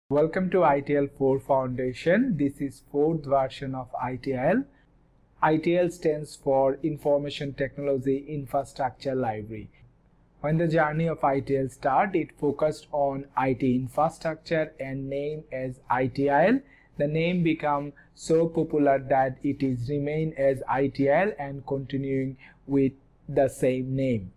Welcome to ITIL 4 Foundation. This is fourth version of ITIL. ITIL stands for Information Technology Infrastructure Library. When the journey of ITIL started, it focused on IT infrastructure and named as ITIL. The name became so popular that it is remained as ITIL and continuing with the same name.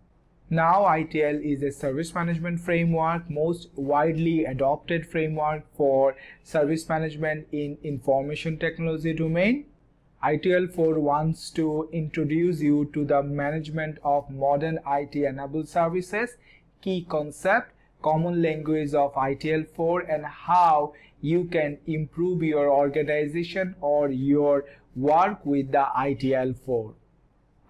Now ITIL is a service management framework, most widely adopted framework for service management in information technology domain. ITIL 4 wants to introduce you to the management of modern IT-enabled services, key concept, common language of ITIL 4, and how you can improve your organization or your work with the ITIL 4.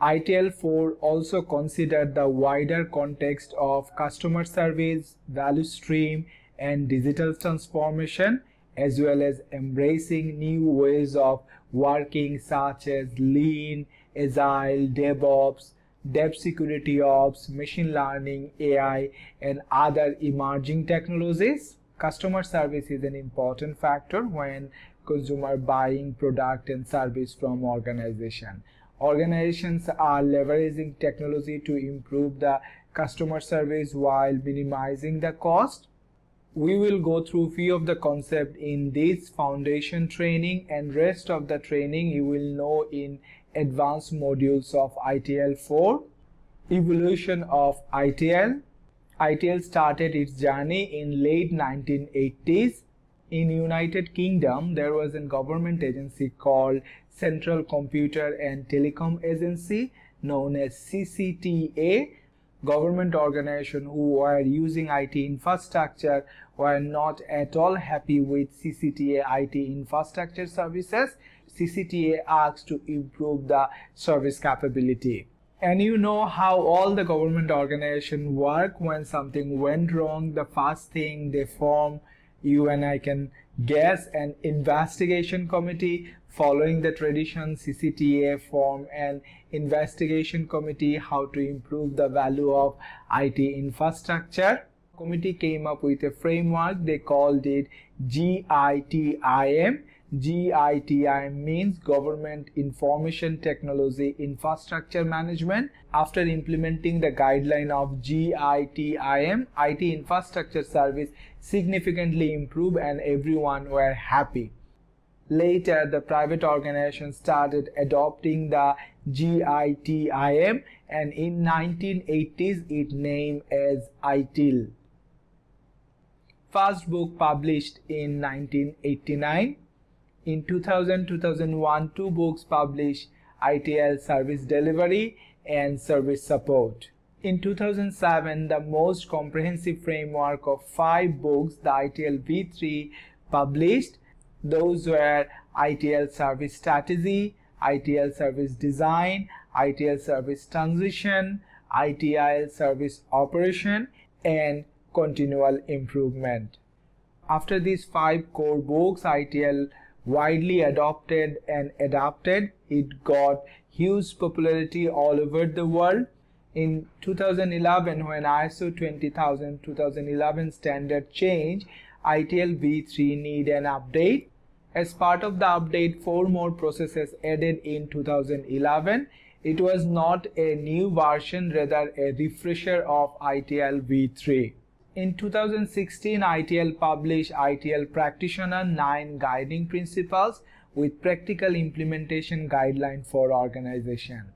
ITIL 4 also considered the wider context of customer service, value stream, and digital transformation, as well as embracing new ways of working such as Lean, Agile, DevOps, Dev Security Ops, Machine Learning, AI, and other emerging technologies. Customer service is an important factor when consumer buying product and service from organization. Organizations are leveraging technology to improve the customer service while minimizing the cost. We will go through few of the concepts in this foundation training, and rest of the training you will know in advanced modules of ITIL 4. Evolution of ITIL. ITIL started its journey in late 1980s. In United Kingdom, there was a government agency called Central Computer and Telecom Agency, known as CCTA. Government organizations who were using IT infrastructure were not at all happy with CCTA IT infrastructure services. CCTA asked to improve the service capability. And you know how all the government organizations work. When something went wrong, the first thing they form, you and I can guess, an investigation committee. Following the tradition, CCTA formed an investigation committee how to improve the value of IT infrastructure. The committee came up with a framework. They called it GITIM. GITIM means Government Information Technology Infrastructure Management. After implementing the guideline of GITIM, IT infrastructure service significantly improved and everyone were happy. Later, the private organizations started adopting the GITIM, and in 1980s it named as ITIL. First book published in 1989. In 2000-2001, two books published, ITIL Service Delivery and Service Support. In 2007, the most comprehensive framework of 5 books, the ITIL V3, published. Those were ITIL Service Strategy, ITIL Service Design, ITIL Service Transition, ITIL Service Operation, and Continual Improvement. After these 5 core books, ITIL widely adopted and adapted. It got huge popularity all over the world. In 2011, when ISO 20000-2011 standard changed, ITIL V3 need an update. As part of the update, 4 more processes added in 2011. It was not a new version, rather a refresher of ITIL V3. In 2016, ITIL published ITIL Practitioner 9 Guiding Principles with practical implementation guideline for organization.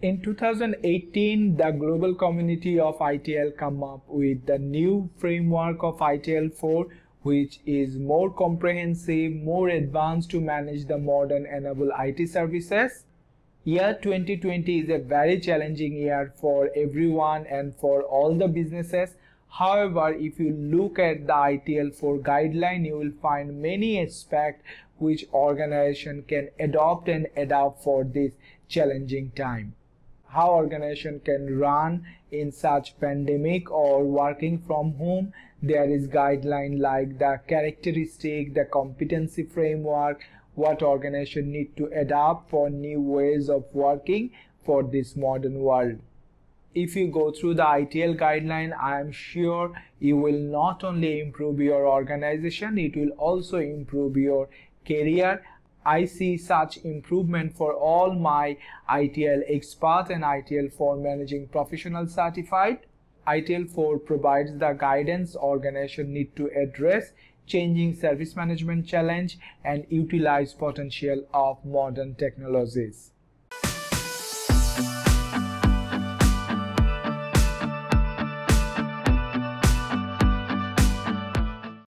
In 2018, the global community of ITIL come up with the new framework of ITIL 4, which is more comprehensive, more advanced to manage the modern enabled IT services. Year 2020 is a very challenging year for everyone and for all the businesses. However, if you look at the ITIL 4 guideline, you will find many aspects which organization can adopt and adapt for this challenging time. How organization can run in such pandemic or working from home. There is guideline like the characteristic, the competency framework, what organization need to adapt for new ways of working for this modern world. If you go through the ITIL guideline, I am sure you will not only improve your organization, it will also improve your career. I see such improvement for all my ITIL expert and ITIL 4 managing professional certified. ITIL 4 provides the guidance organization need to address changing service management challenge and utilize potential of modern technologies.